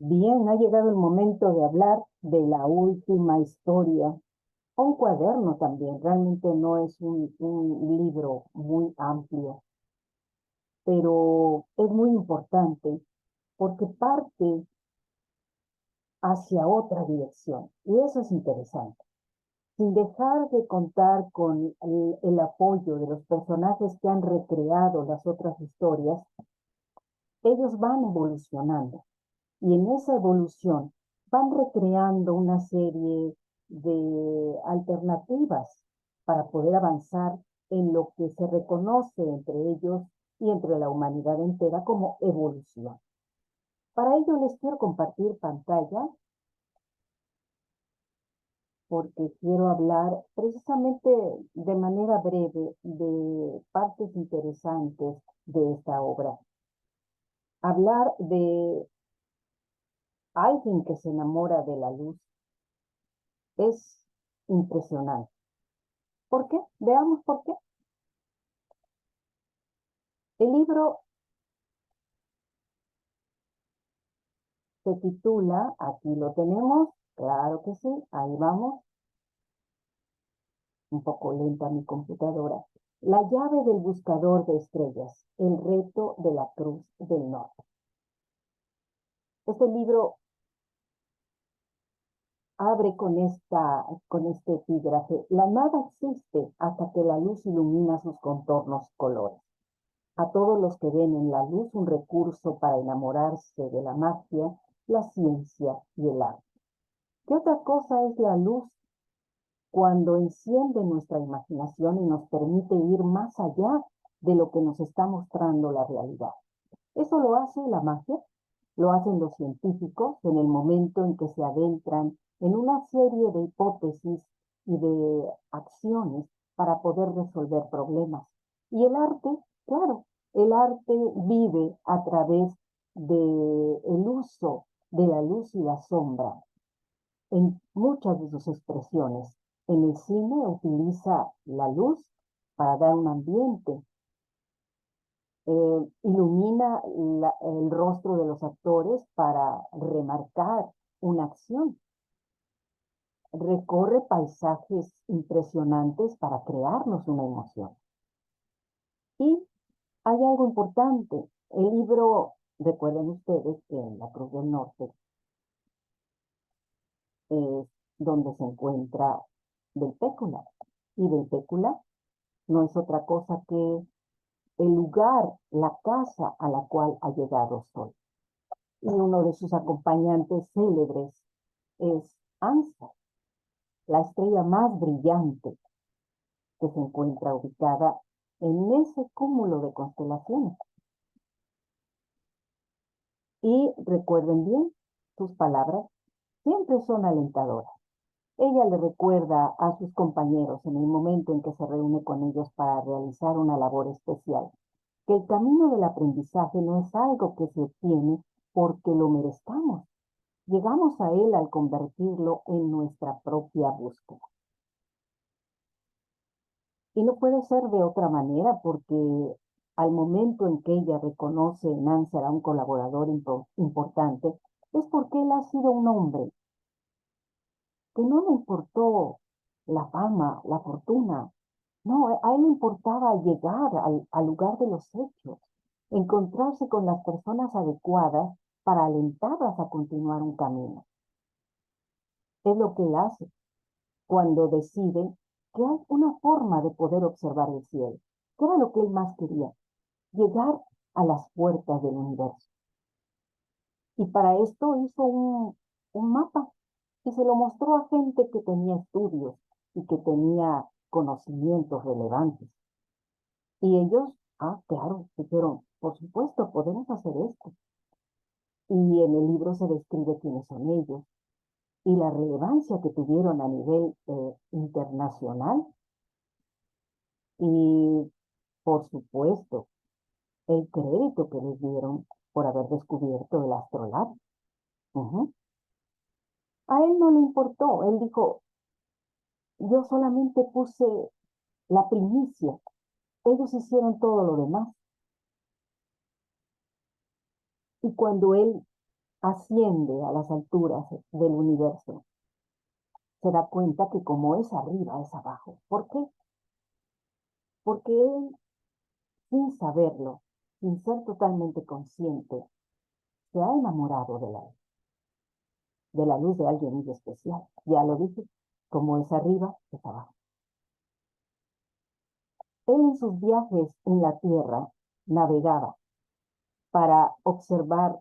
Bien, ha llegado el momento de hablar de la última historia, o un cuaderno también. Realmente no es un libro muy amplio, pero es muy importante porque parte hacia otra dirección y eso es interesante. Sin dejar de contar con el apoyo de los personajes que han recreado las otras historias, ellos van evolucionando. Y en esa evolución van recreando una serie de alternativas para poder avanzar en lo que se reconoce entre ellos y entre la humanidad entera como evolución. Para ello les quiero compartir pantalla porque quiero hablar precisamente de manera breve de partes interesantes de esta obra. Hablar de alguien que se enamora de la luz es impresionante. ¿Por qué? Veamos por qué. El libro se titula, aquí lo tenemos, claro que sí, ahí vamos, un poco lenta mi computadora. La llave del buscador de estrellas, el reto de la Cruz del Norte. Este libro abre con este epígrafe. La nada existe hasta que la luz ilumina sus contornos y colores. A todos los que ven en la luz un recurso para enamorarse de la magia, la ciencia y el arte. ¿Qué otra cosa es la luz cuando enciende nuestra imaginación y nos permite ir más allá de lo que nos está mostrando la realidad? Eso lo hace la magia, lo hacen los científicos en el momento en que se adentran en una serie de hipótesis y de acciones para poder resolver problemas. Y el arte, claro, el arte vive a través del uso de la luz y la sombra en muchas de sus expresiones. En el cine utiliza la luz para dar un ambiente, ilumina el rostro de los actores para remarcar una acción, recorre paisajes impresionantes para crearnos una emoción. Y hay algo importante, el libro, recuerden ustedes que en la Cruz del Norte es donde se encuentra Belpécula, y Belpécula no es otra cosa que el lugar, la casa a la cual ha llegado Sol. Y uno de sus acompañantes célebres es Ansa, la estrella más brillante que se encuentra ubicada en ese cúmulo de constelaciones. Y recuerden bien, sus palabras siempre son alentadoras. Ella le recuerda a sus compañeros en el momento en que se reúne con ellos para realizar una labor especial, que el camino del aprendizaje no es algo que se obtiene porque lo merezcamos. Llegamos a él al convertirlo en nuestra propia búsqueda. Y no puede ser de otra manera porque al momento en que ella reconoce en Ansar a un colaborador importante, es porque él ha sido un hombre que no le importó la fama, la fortuna. No, a él le importaba llegar al lugar de los hechos, encontrarse con las personas adecuadas para alentarlas a continuar un camino. Es lo que él hace cuando decide que hay una forma de poder observar el cielo, que era lo que él más quería, llegar a las puertas del universo. Y para esto hizo un mapa y se lo mostró a gente que tenía estudios y que tenía conocimientos relevantes. Y ellos, claro, dijeron, por supuesto, podemos hacer esto. Y en el libro se describe quiénes son ellos y la relevancia que tuvieron a nivel internacional y, por supuesto, el crédito que les dieron por haber descubierto el astrolabio. Uh-huh. A él no le importó, él dijo, yo solamente puse la primicia, ellos hicieron todo lo demás. Y cuando él asciende a las alturas del universo, se da cuenta que como es arriba, es abajo. ¿Por qué? Porque él, sin saberlo, sin ser totalmente consciente, se ha enamorado de la luz de alguien muy especial. Ya lo dije, como es arriba, es abajo. Él en sus viajes en la Tierra navegaba para observar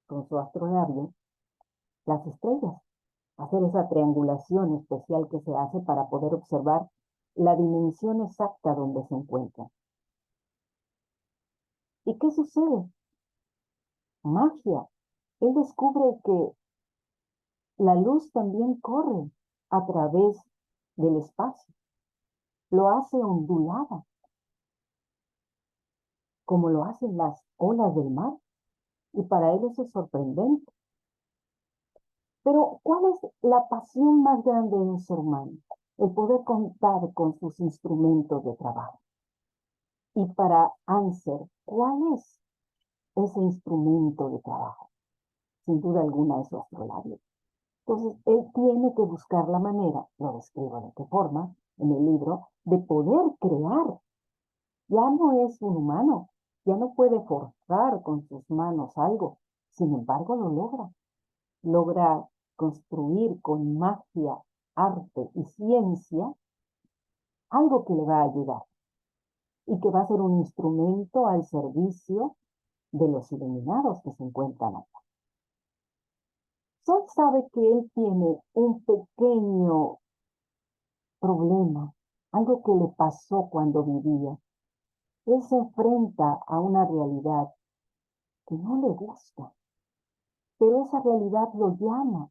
con su astronavio las estrellas, hacer esa triangulación especial que se hace para poder observar la dimensión exacta donde se encuentra. ¿Y qué sucede? Magia. Él descubre que la luz también corre a través del espacio, lo hace ondulada, como lo hacen las olas del mar, y para él eso es sorprendente. Pero, ¿cuál es la pasión más grande de un ser humano? El poder contar con sus instrumentos de trabajo. Y para Anser, ¿cuál es ese instrumento de trabajo? Sin duda alguna es su astrolabio. Entonces, él tiene que buscar la manera, lo describo de qué forma, en el libro, de poder crear. Ya no es un humano, ya no puede forzar con sus manos algo, sin embargo lo logra. Logra construir con magia, arte y ciencia algo que le va a ayudar y que va a ser un instrumento al servicio de los iluminados que se encuentran acá. Sol sabe que él tiene un pequeño problema, algo que le pasó cuando vivía. Él se enfrenta a una realidad que no le gusta, pero esa realidad lo llama,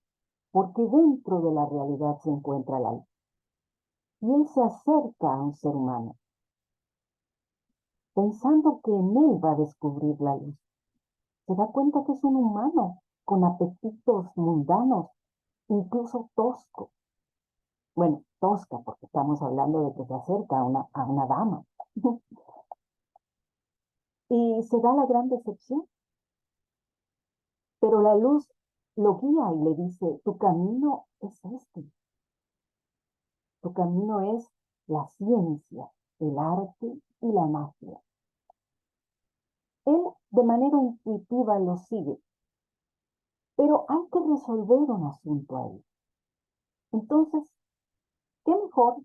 porque dentro de la realidad se encuentra la luz. Y él se acerca a un ser humano, pensando que en él va a descubrir la luz. Se da cuenta que es un humano con apetitos mundanos, incluso tosco. Bueno, tosca, porque estamos hablando de que se acerca a una dama. Y se da la gran decepción. Pero la luz lo guía y le dice, tu camino es este. Tu camino es la ciencia, el arte y la magia. Él de manera intuitiva lo sigue, pero hay que resolver un asunto ahí. Entonces, ¿qué mejor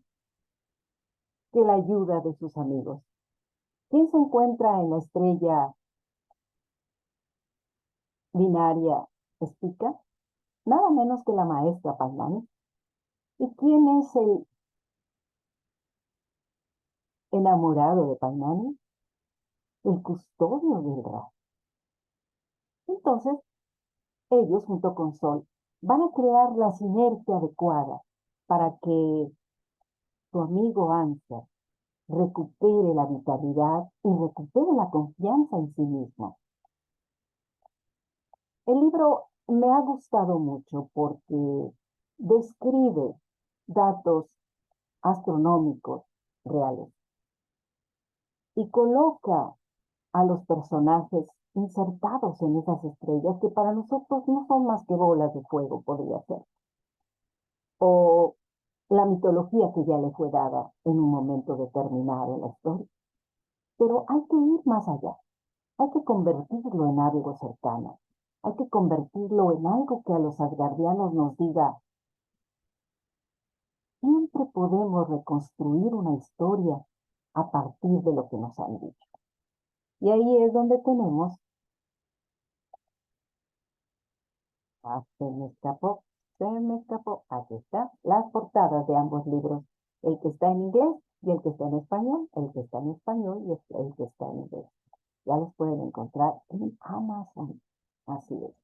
que la ayuda de sus amigos? ¿Quién se encuentra en la estrella binaria Spica? Nada menos que la maestra Paimán. ¿Y quién es el enamorado de Paimán? El custodio del Ra. Entonces, ellos, junto con Sol, van a crear la sinergia adecuada para que tu amigo Anser recupere la vitalidad y recupere la confianza en sí mismo. El libro me ha gustado mucho porque describe datos astronómicos reales y coloca a los personajes insertados en esas estrellas que para nosotros no son más que bolas de fuego, podría ser, o la mitología que ya le fue dada en un momento determinado en la historia. Pero hay que ir más allá, hay que convertirlo en algo cercano, hay que convertirlo en algo que a los asgardianos nos diga, siempre podemos reconstruir una historia a partir de lo que nos han dicho. Y ahí es donde tenemos, se me escapó, aquí está, las portadas de ambos libros, el que está en inglés y el que está en español, el que está en español y el que está en inglés. Ya los pueden encontrar en Amazon. Así es.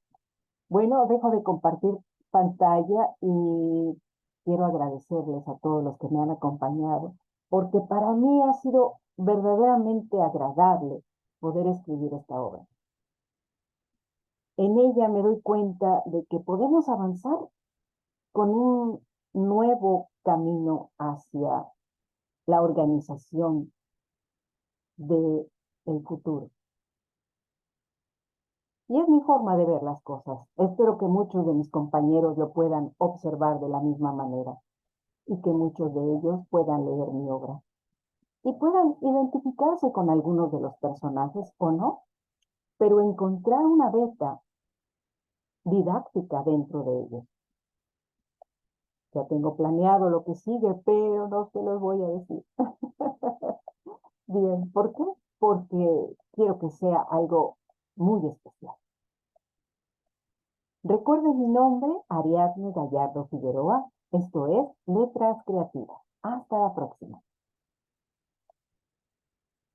Bueno, dejo de compartir pantalla y quiero agradecerles a todos los que me han acompañado, porque para mí ha sido verdaderamente agradable poder escribir esta obra. En ella me doy cuenta de que podemos avanzar con un nuevo camino hacia la organización del futuro. Y es mi forma de ver las cosas. Espero que muchos de mis compañeros lo puedan observar de la misma manera y que muchos de ellos puedan leer mi obra y puedan identificarse con algunos de los personajes o no, pero encontrar una beta didáctica dentro de ellos. Ya tengo planeado lo que sigue, pero no se los voy a decir. Bien, ¿por qué? Porque quiero que sea algo muy especial. Recuerden mi nombre, Ariadne Gallardo Figueroa. Esto es Letras Creativas. Hasta la próxima.